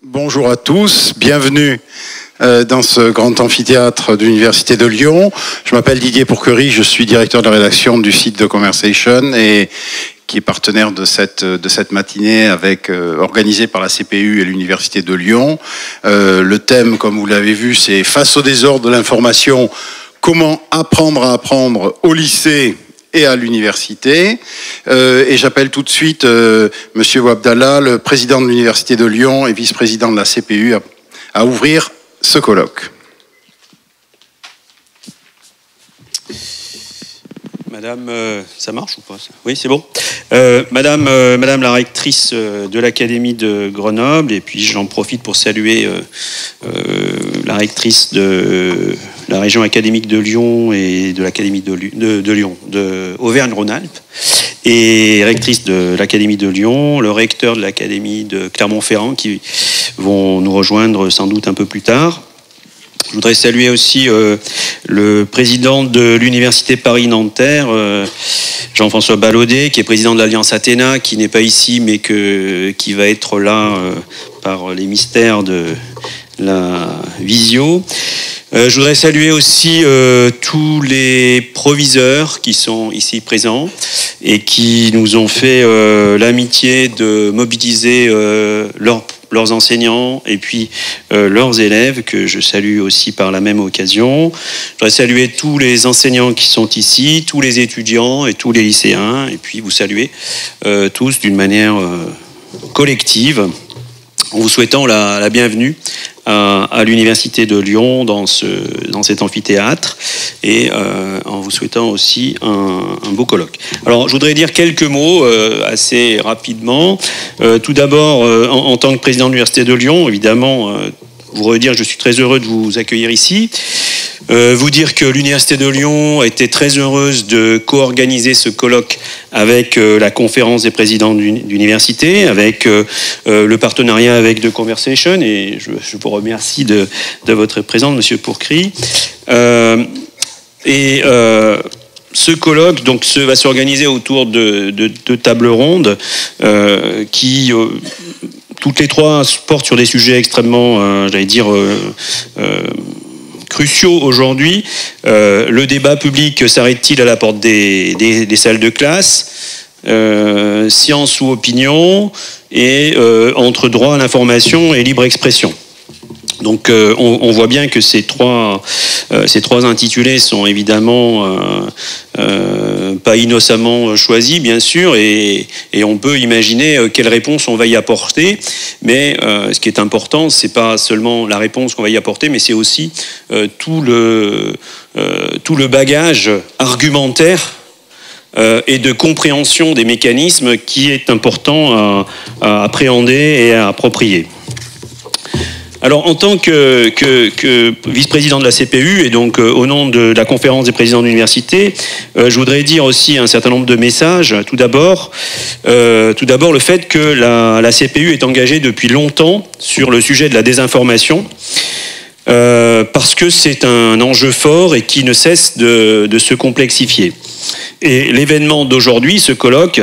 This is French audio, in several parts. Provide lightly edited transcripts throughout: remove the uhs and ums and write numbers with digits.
Bonjour à tous, bienvenue dans ce grand amphithéâtre de l'Université de Lyon. Je m'appelle Didier Pourquerie, je suis directeur de la rédaction du site de Conversation et qui est partenaire de cette matinée organisée par la CPU et l'Université de Lyon. Le thème, comme vous l'avez vu, c'est « Face au désordre de l'information, comment apprendre à apprendre au lycée ?» et à l'université. Et j'appelle tout de suite Monsieur Ouabdallah, le président de l'Université de Lyon et vice-président de la CPU, à ouvrir ce colloque. Madame, ça marche ou pas ça? Oui, c'est bon. Madame la rectrice de l'Académie de Grenoble, et puis j'en profite pour saluer la rectrice de la région académique de Lyon et de l'Académie de Lyon, de Auvergne-Rhône-Alpes, et rectrice de l'Académie de Lyon, le recteur de l'Académie de Clermont-Ferrand, qui vont nous rejoindre sans doute un peu plus tard. Je voudrais saluer aussi le président de l'Université Paris-Nanterre, Jean-François Ballaudet, qui est président de l'Alliance Athéna, qui n'est pas ici, mais qui va être là par les mystères de la visio. Je voudrais saluer aussi tous les proviseurs qui sont ici présents et qui nous ont fait l'amitié de mobiliser leurs enseignants et puis leurs élèves, que je salue aussi par la même occasion. Je voudrais saluer tous les enseignants qui sont ici, tous les étudiants et tous les lycéens, et puis vous saluer tous d'une manière collective, en vous souhaitant la bienvenue à l'Université de Lyon dans cet amphithéâtre, et en vous souhaitant aussi un beau colloque. Alors, je voudrais dire quelques mots assez rapidement. Tout d'abord, en tant que président de l'Université de Lyon, évidemment, vous redire que je suis très heureux de vous accueillir ici. Vous dire que l'Université de Lyon était très heureuse de co-organiser ce colloque avec la conférence des présidents d'université, avec le partenariat avec The Conversation, et je vous remercie de votre présence, Monsieur Pourquerie. Ce colloque va s'organiser autour de tables rondes qui toutes les trois portent sur des sujets extrêmement, cruciaux aujourd'hui. Le débat public s'arrête-t-il à la porte des salles de classe? Science ou opinion? Et entre droit à l'information et libre expression. Donc on voit bien que ces trois intitulés sont évidemment pas innocemment choisis, bien sûr, et on peut imaginer quelle réponse on va y apporter. Mais ce qui est important, c'est pas seulement la réponse qu'on va y apporter, mais c'est aussi tout le bagage argumentaire et de compréhension des mécanismes qui est important à appréhender et à approprier. Alors, en tant que vice-président de la CPU, et donc au nom de la conférence des présidents d'université, je voudrais dire aussi un certain nombre de messages. Tout d'abord, le fait que la CPU est engagée depuis longtemps sur le sujet de la désinformation, parce que c'est un enjeu fort et qui ne cesse de se complexifier. Et l'événement d'aujourd'hui, ce colloque,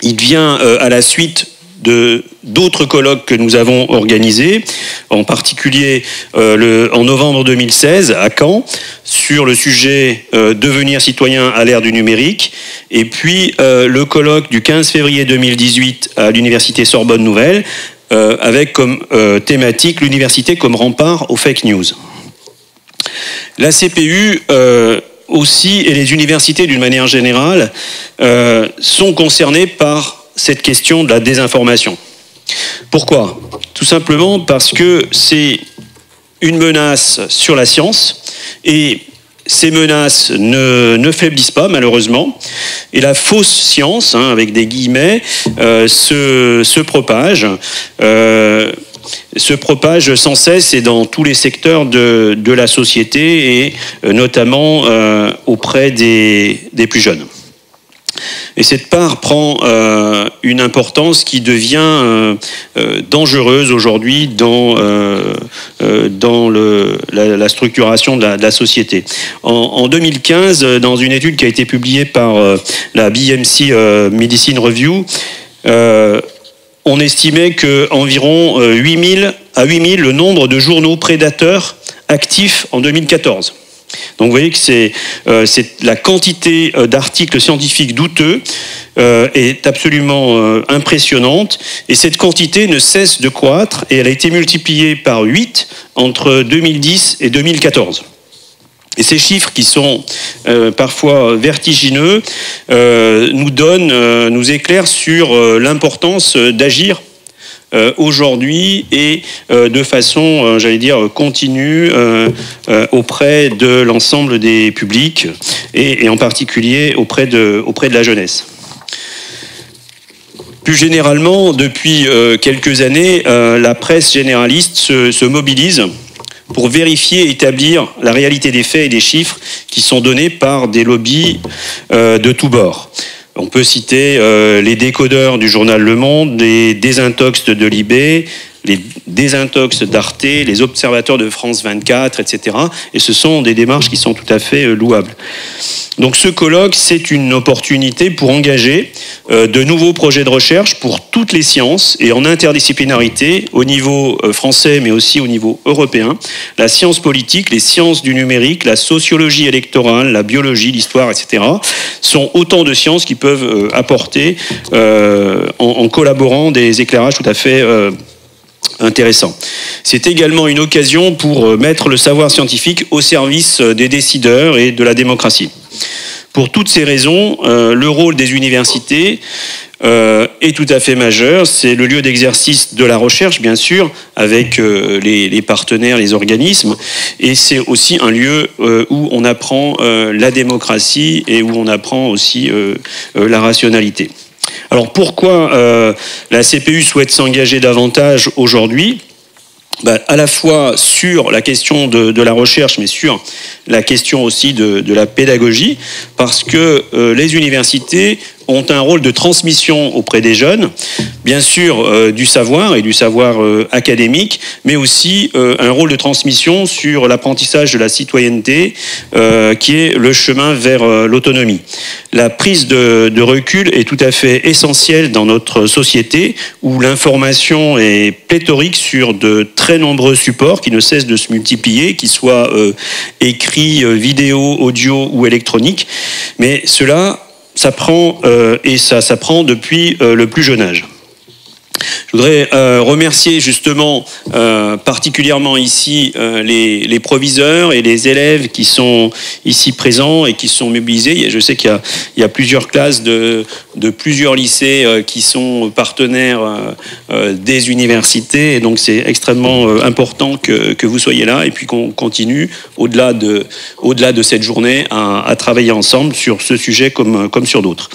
il vient à la suite d'autres colloques que nous avons organisés, en particulier en novembre 2016 à Caen, sur le sujet devenir citoyen à l'ère du numérique, et puis le colloque du 15 février 2018 à l'Université Sorbonne Nouvelle, avec comme thématique l'université comme rempart aux fake news. La CPU aussi, et les universités d'une manière générale, sont concernées par cette question de la désinformation. Pourquoi? Tout simplement parce que c'est une menace sur la science, et ces menaces ne faiblissent pas, malheureusement, et la fausse science, avec des guillemets, se propage sans cesse et dans tous les secteurs de la société, et notamment auprès des plus jeunes. Et cette part prend une importance qui devient dangereuse aujourd'hui dans la structuration de la société. En 2015, dans une étude qui a été publiée par la BMC Medicine Review, on estimait qu'environ 8000 à 8000 le nombre de journaux prédateurs actifs en 2014. Donc vous voyez que c'est la quantité d'articles scientifiques douteux est absolument impressionnante, et cette quantité ne cesse de croître, et elle a été multipliée par 8 entre 2010 et 2014. Et ces chiffres, qui sont parfois vertigineux, nous éclairent sur l'importance d'agir aujourd'hui et de façon, j'allais dire, continue auprès de l'ensemble des publics et en particulier auprès de la jeunesse. Plus généralement, depuis quelques années, la presse généraliste se mobilise pour vérifier et établir la réalité des faits et des chiffres qui sont donnés par des lobbies de tous bords. On peut citer les décodeurs du journal Le Monde, les désintox de Libé, les désintox d'Arte, les observateurs de France 24, etc. Et ce sont des démarches qui sont tout à fait louables. Donc ce colloque, c'est une opportunité pour engager de nouveaux projets de recherche pour toutes les sciences et en interdisciplinarité au niveau français mais aussi au niveau européen. La science politique, les sciences du numérique, la sociologie électorale, la biologie, l'histoire, etc. sont autant de sciences qui peuvent apporter en collaborant des éclairages tout à fait intéressant. C'est également une occasion pour mettre le savoir scientifique au service des décideurs et de la démocratie. Pour toutes ces raisons, le rôle des universités est tout à fait majeur. C'est le lieu d'exercice de la recherche, bien sûr, avec les partenaires, les organismes, et c'est aussi un lieu où on apprend la démocratie et où on apprend aussi la rationalité. Alors pourquoi la CPU souhaite s'engager davantage aujourd'hui ? À la fois sur la question de la recherche, mais sur la question aussi de la pédagogie, parce que les universités ont un rôle de transmission auprès des jeunes, bien sûr du savoir et du savoir académique, mais aussi un rôle de transmission sur l'apprentissage de la citoyenneté, qui est le chemin vers l'autonomie. La prise de recul est tout à fait essentielle dans notre société, où l'information est pléthorique sur de très nombreux supports qui ne cessent de se multiplier, qu'ils soient écrits, vidéo, audio ou électroniques, mais cela s'apprend et ça s'apprend depuis le plus jeune âge. Je voudrais remercier justement particulièrement ici les proviseurs et les élèves qui sont ici présents et qui sont mobilisés. Je sais qu'il y a plusieurs classes de plusieurs lycées qui sont partenaires des universités, et donc c'est extrêmement important que vous soyez là et puis qu'on continue au-delà de cette journée à travailler ensemble sur ce sujet comme sur d'autres.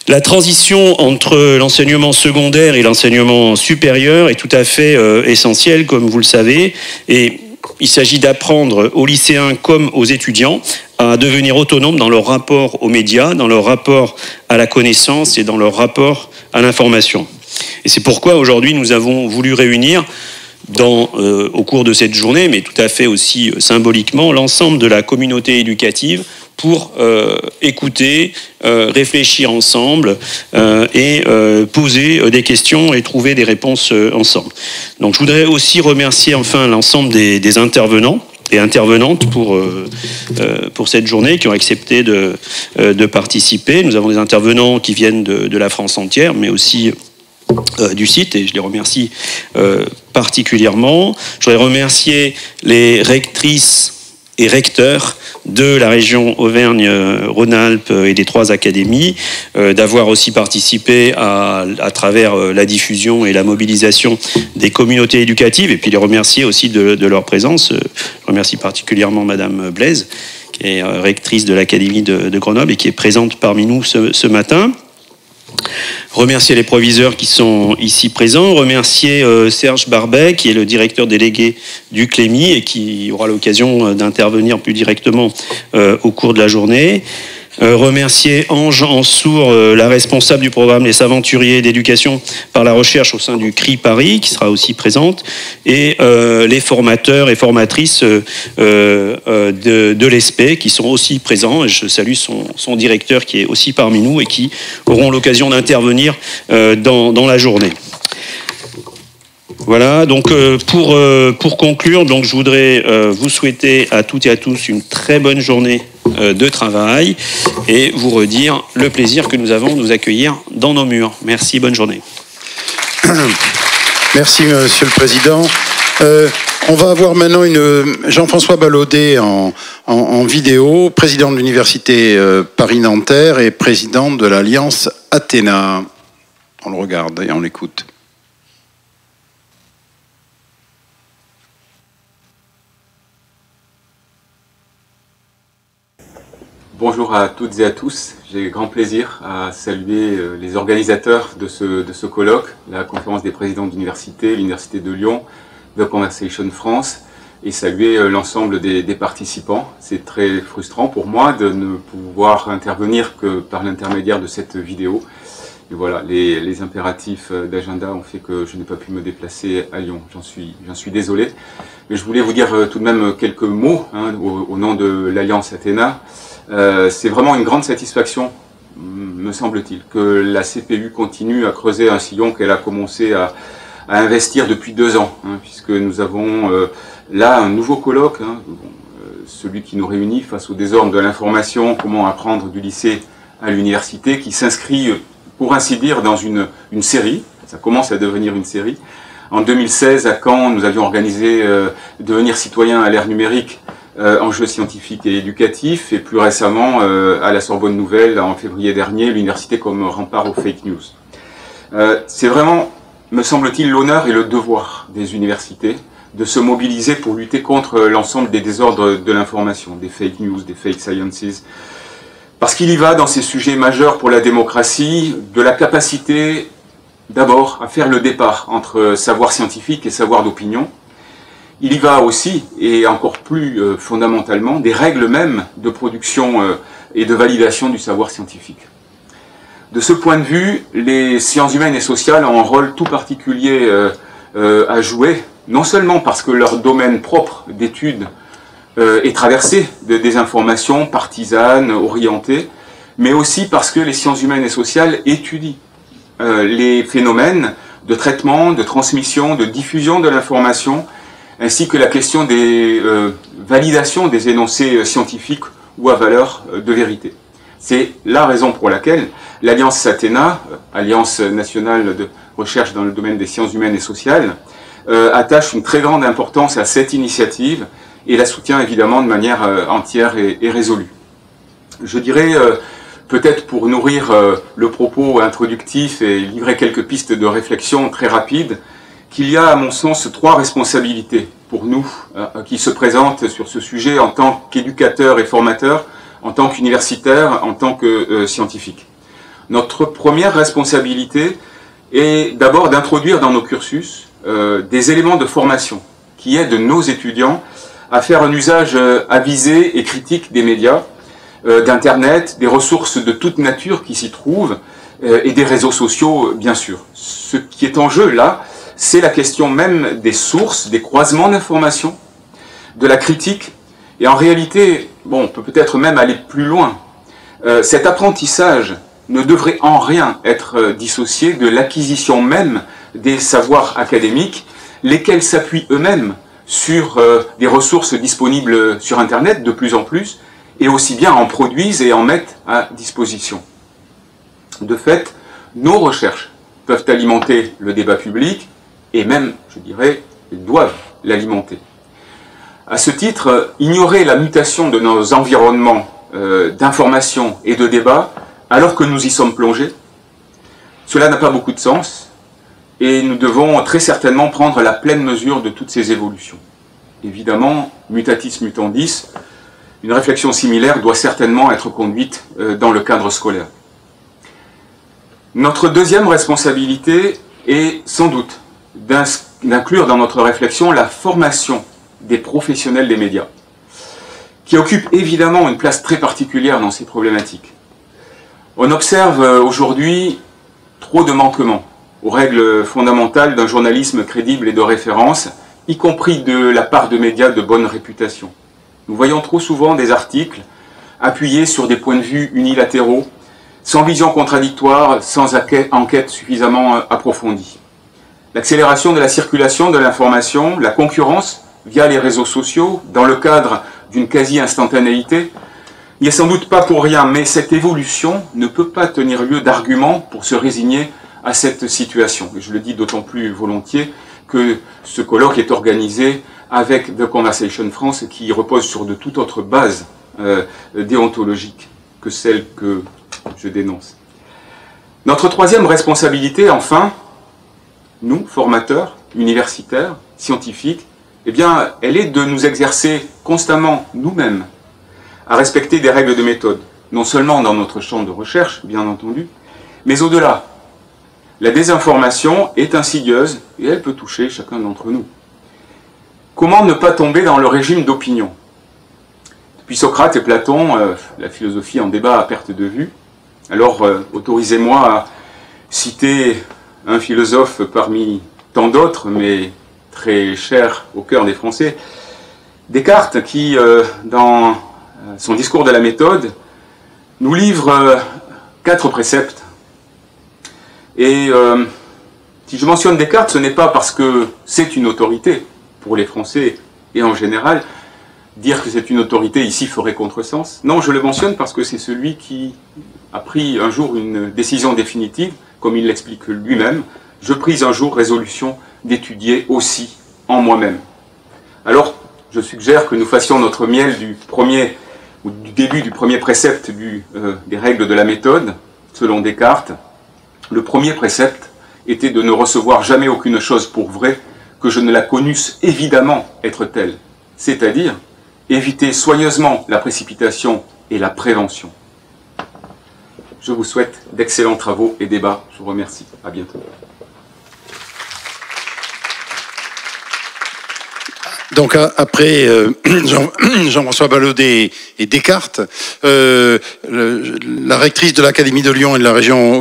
La transition entre l'enseignement secondaire et l'enseignement supérieur est tout à fait essentielle, comme vous le savez, et il s'agit d'apprendre aux lycéens comme aux étudiants à devenir autonomes dans leur rapport aux médias, dans leur rapport à la connaissance et dans leur rapport à l'information. Et c'est pourquoi aujourd'hui nous avons voulu réunir au cours de cette journée, mais tout à fait aussi symboliquement, l'ensemble de la communauté éducative pour écouter, réfléchir ensemble et poser des questions et trouver des réponses ensemble. Donc je voudrais aussi remercier enfin l'ensemble des intervenants et intervenantes pour cette journée, qui ont accepté de participer. Nous avons des intervenants qui viennent de la France entière, mais aussi du site, et je les remercie particulièrement. Je voudrais remercier les rectrices et recteurs de la région Auvergne-Rhône-Alpes et des 3 académies, d'avoir aussi participé à travers la diffusion et la mobilisation des communautés éducatives, et puis les remercier aussi de leur présence. Je remercie particulièrement Madame Blaise, qui est rectrice de l'Académie de Grenoble et qui est présente parmi nous ce matin. Remercier les proviseurs qui sont ici présents, remercier Serge Barbet, qui est le directeur délégué du Clémy et qui aura l'occasion d'intervenir plus directement au cours de la journée. Remercier Ange Ansour, la responsable du programme Les Aventuriers d'éducation par la recherche au sein du CRI Paris, qui sera aussi présente, et les formateurs et formatrices de l'ESPE qui sont aussi présents. Et je salue son directeur qui est aussi parmi nous et qui auront l'occasion d'intervenir dans la journée. Voilà, donc pour conclure, donc je voudrais vous souhaiter à toutes et à tous une très bonne journée de travail et vous redire le plaisir que nous avons de vous accueillir dans nos murs. Merci, bonne journée. Merci, Monsieur le Président. On va avoir maintenant Jean-François Ballaudet en vidéo, président de l'Université Paris-Nanterre et président de l'Alliance Athéna. On le regarde et on l'écoute. Bonjour à toutes et à tous. J'ai grand plaisir à saluer les organisateurs de ce colloque, la conférence des présidents d'université, l'Université de Lyon, The Conversation France, et saluer l'ensemble des participants. C'est très frustrant pour moi de ne pouvoir intervenir que par l'intermédiaire de cette vidéo. Et voilà, les impératifs d'agenda ont fait que je n'ai pas pu me déplacer à Lyon. J'en suis désolé. Mais je voulais vous dire tout de même quelques mots au nom de l'Alliance Athéna. C'est vraiment une grande satisfaction, me semble-t-il, que la CPU continue à creuser un sillon qu'elle a commencé à investir depuis 2 ans, puisque nous avons là un nouveau colloque, celui qui nous réunit face au désordre de l'information, comment apprendre du lycée à l'université, qui s'inscrit, pour ainsi dire, dans une série. Ça commence à devenir une série. En 2016, à Caen, nous avions organisé Devenir citoyen à l'ère numérique, enjeux scientifiques et éducatifs, et plus récemment à la Sorbonne Nouvelle en février dernier, l'université comme rempart aux fake news. C'est vraiment, me semble-t-il, l'honneur et le devoir des universités de se mobiliser pour lutter contre l'ensemble des désordres de l'information, des fake news, des fake sciences, parce qu'il y va dans ces sujets majeurs pour la démocratie de la capacité d'abord à faire le départ entre savoir scientifique et savoir d'opinion. Il y va aussi, et encore plus fondamentalement, des règles mêmes de production et de validation du savoir scientifique. De ce point de vue, les sciences humaines et sociales ont un rôle tout particulier à jouer, non seulement parce que leur domaine propre d'étude est traversé de désinformation partisanes, orientées, mais aussi parce que les sciences humaines et sociales étudient les phénomènes de traitement, de transmission, de diffusion de l'information, ainsi que la question des validations des énoncés scientifiques ou à valeur de vérité. C'est la raison pour laquelle l'Alliance Athéna, Alliance nationale de recherche dans le domaine des sciences humaines et sociales, attache une très grande importance à cette initiative et la soutient évidemment de manière entière et résolue. Je dirais, peut-être pour nourrir le propos introductif et livrer quelques pistes de réflexion très rapides, qu'il y a, à mon sens, 3 responsabilités pour nous qui se présentent sur ce sujet en tant qu'éducateurs et formateurs, en tant qu'universitaires, en tant que scientifiques. Notre première responsabilité est d'abord d'introduire dans nos cursus des éléments de formation qui aident nos étudiants à faire un usage avisé et critique des médias, d'Internet, des ressources de toute nature qui s'y trouvent, et des réseaux sociaux, bien sûr. Ce qui est en jeu là, c'est la question même des sources, des croisements d'informations, de la critique, et en réalité, bon, on peut peut-être même aller plus loin. Cet apprentissage ne devrait en rien être dissocié de l'acquisition même des savoirs académiques, lesquels s'appuient eux-mêmes sur des ressources disponibles sur Internet de plus en plus, et aussi bien en produisent et en mettent à disposition. De fait, nos recherches peuvent alimenter le débat public, et même, je dirais, doivent l'alimenter. À ce titre, ignorer la mutation de nos environnements d'information et de débat, alors que nous y sommes plongés, cela n'a pas beaucoup de sens, et nous devons très certainement prendre la pleine mesure de toutes ces évolutions. Évidemment, mutatis mutandis, une réflexion similaire doit certainement être conduite dans le cadre scolaire. Notre deuxième responsabilité est sans doute d'inclure dans notre réflexion la formation des professionnels des médias, qui occupe évidemment une place très particulière dans ces problématiques. On observe aujourd'hui trop de manquements aux règles fondamentales d'un journalisme crédible et de référence, y compris de la part de médias de bonne réputation. Nous voyons trop souvent des articles appuyés sur des points de vue unilatéraux, sans vision contradictoire, sans enquête suffisamment approfondie. l'accélération de la circulation de l'information, la concurrence via les réseaux sociaux, dans le cadre d'une quasi-instantanéité, il n'y a sans doute pas pour rien, mais cette évolution ne peut pas tenir lieu d'argument pour se résigner à cette situation. Et je le dis d'autant plus volontiers que ce colloque est organisé avec The Conversation France, qui repose sur de toute autre base déontologique que celle que je dénonce. Notre troisième responsabilité, enfin, nous, formateurs, universitaires, scientifiques, eh bien, elle est de nous exercer constamment nous-mêmes à respecter des règles de méthode, non seulement dans notre champ de recherche, bien entendu, mais au-delà. La désinformation est insidieuse et elle peut toucher chacun d'entre nous. Comment ne pas tomber dans le régime d'opinion? Depuis Socrate et Platon, la philosophie en débat à perte de vue. Alors, autorisez-moi à citer un philosophe parmi tant d'autres, mais très cher au cœur des Français, Descartes, qui, dans son discours de la méthode, nous livre 4 préceptes. Et si je mentionne Descartes, ce n'est pas parce que c'est une autorité pour les Français et en général. Dire que c'est une autorité ici ferait contresens. Non, je le mentionne parce que c'est celui qui a pris un jour une décision définitive, comme il l'explique lui-même. Je pris un jour résolution d'étudier aussi en moi-même. Alors, je suggère que nous fassions notre miel du début du premier précepte des règles de la méthode, selon Descartes. Le premier précepte était de ne recevoir jamais aucune chose pour vraie, que je ne la connusse évidemment être telle, c'est-à-dire éviter soigneusement la précipitation et la prévention. Je vous souhaite d'excellents travaux et débats. Je vous remercie. À bientôt. Donc après Jean-François Ballaudet et Descartes, la rectrice de l'Académie de Lyon et de la région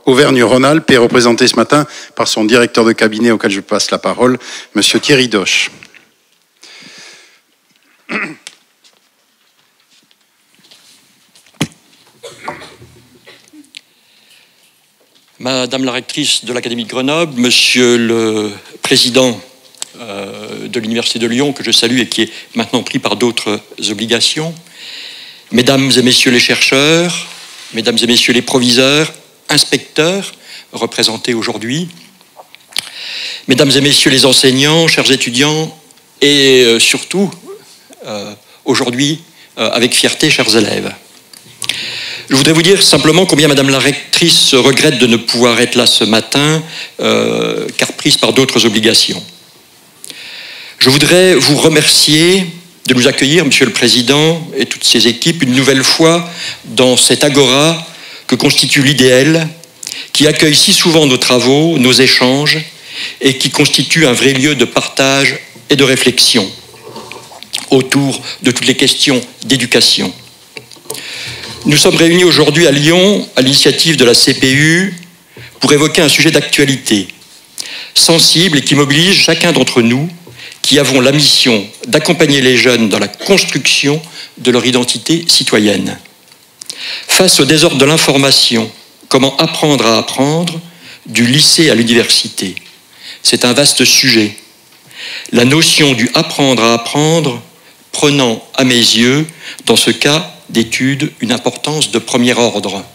Auvergne-Rhône-Alpes est représentée ce matin par son directeur de cabinet auquel je passe la parole, Monsieur Thierry Doche. Madame la rectrice de l'Académie de Grenoble, Monsieur le président de l'Université de Lyon, que je salue et qui est maintenant pris par d'autres obligations, Mesdames et Messieurs les chercheurs, Mesdames et Messieurs les proviseurs, inspecteurs représentés aujourd'hui, Mesdames et Messieurs les enseignants, chers étudiants, et surtout, aujourd'hui, avec fierté, chers élèves. Je voudrais vous dire simplement combien Madame la rectrice regrette de ne pouvoir être là ce matin, car prise par d'autres obligations. Je voudrais vous remercier de nous accueillir, Monsieur le Président, et toutes ses équipes, une nouvelle fois dans cette agora que constitue l'IDL, qui accueille si souvent nos travaux, nos échanges, et qui constitue un vrai lieu de partage et de réflexion autour de toutes les questions d'éducation. Nous sommes réunis aujourd'hui à Lyon, à l'initiative de la CPU, pour évoquer un sujet d'actualité, sensible et qui mobilise chacun d'entre nous, qui avons la mission d'accompagner les jeunes dans la construction de leur identité citoyenne. Face au désordre de l'information, comment apprendre à apprendre, du lycée à l'université? C'est un vaste sujet. La notion du apprendre à apprendre prenant, à mes yeux, dans ce cas d'étude, une importance de premier ordre.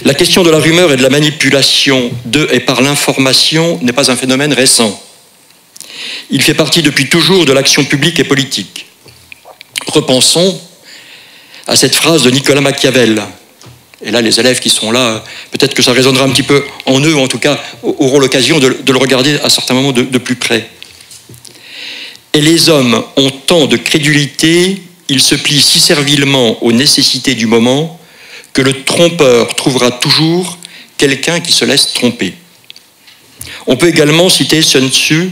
La question de la rumeur et de la manipulation de et par l'information n'est pas un phénomène récent. Il fait partie depuis toujours de l'action publique et politique. Repensons à cette phrase de Nicolas Machiavel. Et là, les élèves qui sont là, peut-être que ça résonnera un petit peu en eux, ou en tout cas auront l'occasion de le regarder à certains moments de plus près. Et les hommes ont tant de crédulité, ils se plient si servilement aux nécessités du moment, que le trompeur trouvera toujours quelqu'un qui se laisse tromper. On peut également citer Sun Tzu.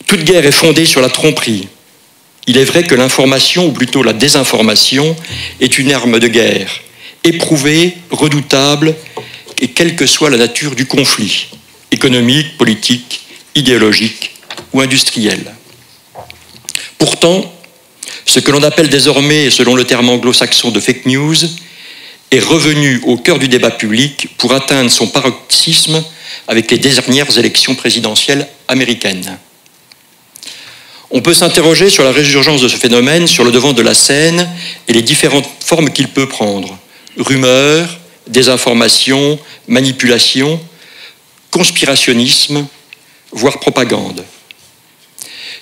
Toute guerre est fondée sur la tromperie. Il est vrai que l'information, ou plutôt la désinformation, est une arme de guerre, éprouvée, redoutable, et quelle que soit la nature du conflit, économique, politique, idéologique ou industriel. Pourtant, ce que l'on appelle désormais, selon le terme anglo-saxon de fake news, est revenu au cœur du débat public pour atteindre son paroxysme avec les dernières élections présidentielles américaines. On peut s'interroger sur la résurgence de ce phénomène sur le devant de la scène et les différentes formes qu'il peut prendre. Rumeurs, désinformation, manipulation, conspirationnisme, voire propagande.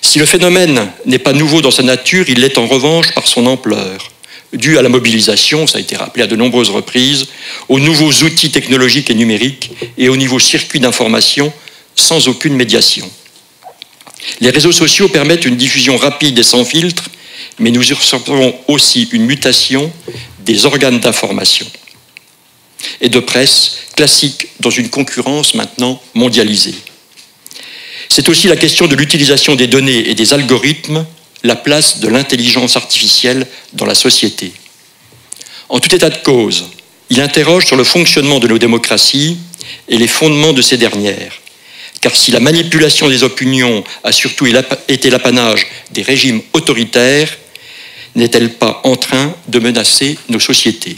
Si le phénomène n'est pas nouveau dans sa nature, il l'est en revanche par son ampleur, dû à la mobilisation, ça a été rappelé à de nombreuses reprises, aux nouveaux outils technologiques et numériques et aux nouveaux circuits d'information sans aucune médiation. Les réseaux sociaux permettent une diffusion rapide et sans filtre, mais nous observons aussi une mutation des organes d'information et de presse classiques dans une concurrence maintenant mondialisée. C'est aussi la question de l'utilisation des données et des algorithmes, la place de l'intelligence artificielle dans la société. En tout état de cause, il interroge sur le fonctionnement de nos démocraties et les fondements de ces dernières. Car si la manipulation des opinions a surtout été l'apanage des régimes autoritaires, n'est-elle pas en train de menacer nos sociétés?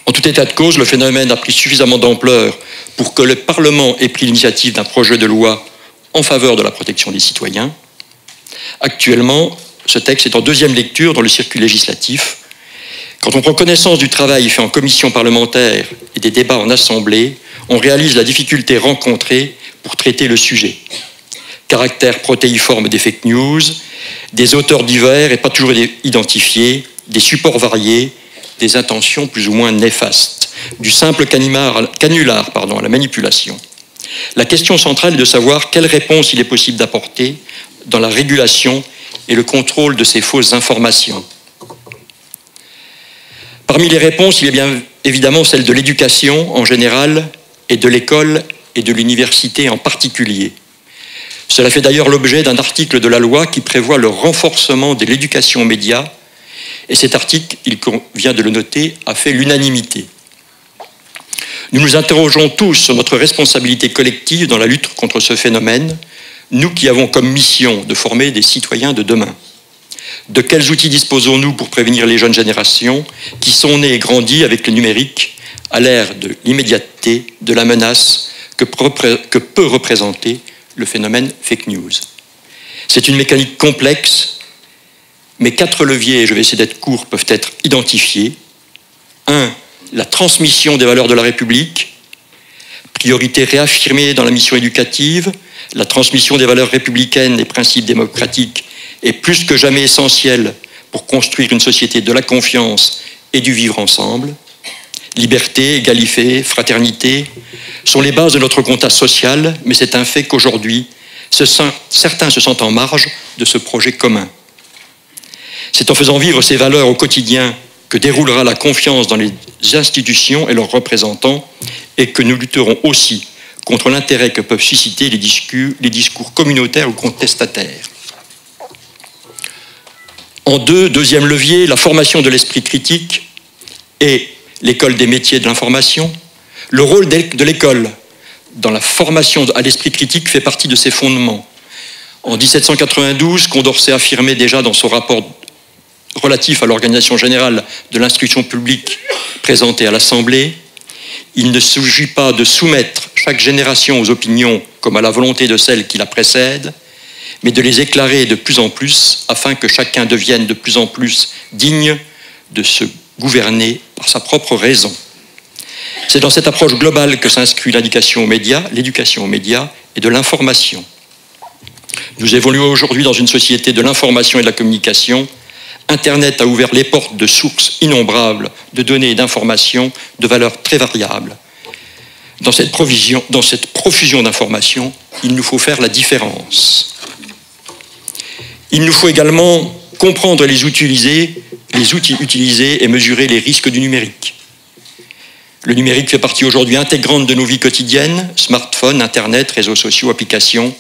En tout état de cause, le phénomène a pris suffisamment d'ampleur pour que le Parlement ait pris l'initiative d'un projet de loi en faveur de la protection des citoyens. Actuellement, ce texte est en deuxième lecture dans le circuit législatif. Quand on prend connaissance du travail fait en commission parlementaire et des débats en assemblée, on réalise la difficulté rencontrée pour traiter le sujet. Caractère protéiforme des fake news, des auteurs divers et pas toujours identifiés, des supports variés, des intentions plus ou moins néfastes, du simple canular à la manipulation. La question centrale est de savoir quelle réponse il est possible d'apporter dans la régulation et le contrôle de ces fausses informations. Parmi les réponses, il y a bien évidemment celle de l'éducation en général et de l'école et de l'université en particulier. Cela fait d'ailleurs l'objet d'un article de la loi qui prévoit le renforcement de l'éducation aux médias, et cet article, il convient de le noter, a fait l'unanimité. Nous nous interrogeons tous sur notre responsabilité collective dans la lutte contre ce phénomène, nous qui avons comme mission de former des citoyens de demain. De quels outils disposons-nous pour prévenir les jeunes générations qui sont nées et grandies avec le numérique à l'ère de l'immédiateté, de la menace que peut représenter le phénomène fake news? C'est une mécanique complexe, mais 4 leviers, et je vais essayer d'être court, peuvent être identifiés. 1. La transmission des valeurs de la République, priorité réaffirmée dans la mission éducative. La transmission des valeurs républicaines et principes démocratiques est plus que jamais essentielle pour construire une société de la confiance et du vivre ensemble. Liberté, égalité, fraternité sont les bases de notre contrat social, mais c'est un fait qu'aujourd'hui, certains se sentent en marge de ce projet commun. C'est en faisant vivre ces valeurs au quotidien que déroulera la confiance dans les institutions et leurs représentants, et que nous lutterons aussi contre l'intérêt que peuvent susciter les discours communautaires ou contestataires. Deuxième levier, la formation de l'esprit critique et l'école des métiers de l'information. Le rôle de l'école dans la formation à l'esprit critique fait partie de ses fondements. En 1792, Condorcet affirmait déjà dans son rapport relatif à l'organisation générale de l'instruction publique présenté à l'Assemblée, il ne s'agit pas de soumettre chaque génération aux opinions comme à la volonté de celle qui la précède, mais de les éclairer de plus en plus afin que chacun devienne de plus en plus digne de se gouverner par sa propre raison. C'est dans cette approche globale que s'inscrit l'éducation aux médias et de l'information. Nous évoluons aujourd'hui dans une société de l'information et de la communication. Internet a ouvert les portes de sources innombrables de données et d'informations de valeurs très variables. Dans cette profusion d'informations, il nous faut faire la différence. Il nous faut également comprendre les outils utilisés et mesurer les risques du numérique. Le numérique fait partie aujourd'hui intégrante de nos vies quotidiennes, smartphones, Internet, réseaux sociaux, applications,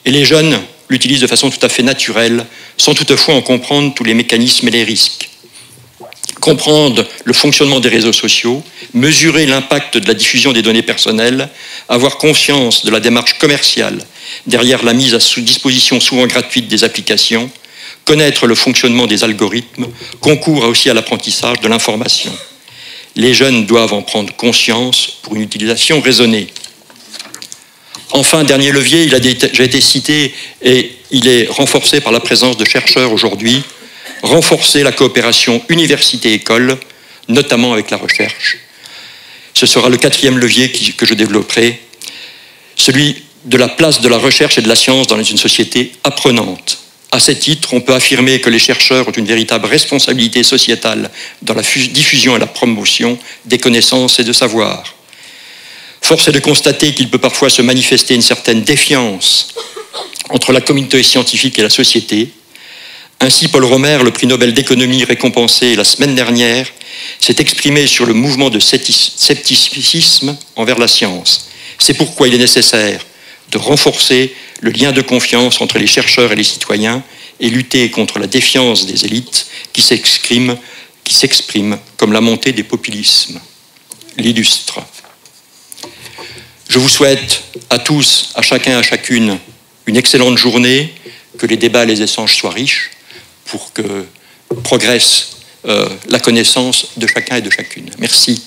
et les jeunes l'utilisent de façon tout à fait naturelle, sans toutefois en comprendre tous les mécanismes et les risques. Comprendre le fonctionnement des réseaux sociaux, mesurer l'impact de la diffusion des données personnelles, avoir conscience de la démarche commerciale derrière la mise à disposition souvent gratuite des applications, connaître le fonctionnement des algorithmes, concourt aussi à l'apprentissage de l'information. Les jeunes doivent en prendre conscience pour une utilisation raisonnée. Enfin, dernier levier, il a déjà été cité et il est renforcé par la présence de chercheurs aujourd'hui, renforcer la coopération université-école, notamment avec la recherche. Ce sera le quatrième levier que je développerai, celui de la place de la recherche et de la science dans une société apprenante. À ce titre, on peut affirmer que les chercheurs ont une véritable responsabilité sociétale dans la diffusion et la promotion des connaissances et de savoirs. Force est de constater qu'il peut parfois se manifester une certaine défiance entre la communauté scientifique et la société. Ainsi, Paul Romer, le prix Nobel d'économie récompensé la semaine dernière, s'est exprimé sur le mouvement de scepticisme envers la science. C'est pourquoi il est nécessaire de renforcer le lien de confiance entre les chercheurs et les citoyens et lutter contre la défiance des élites qui s'expriment comme la montée des populismes. L'illustre. Je vous souhaite à tous, à chacun, à chacune, une excellente journée, que les débats et les échanges soient riches pour que progresse la connaissance de chacun et de chacune. Merci.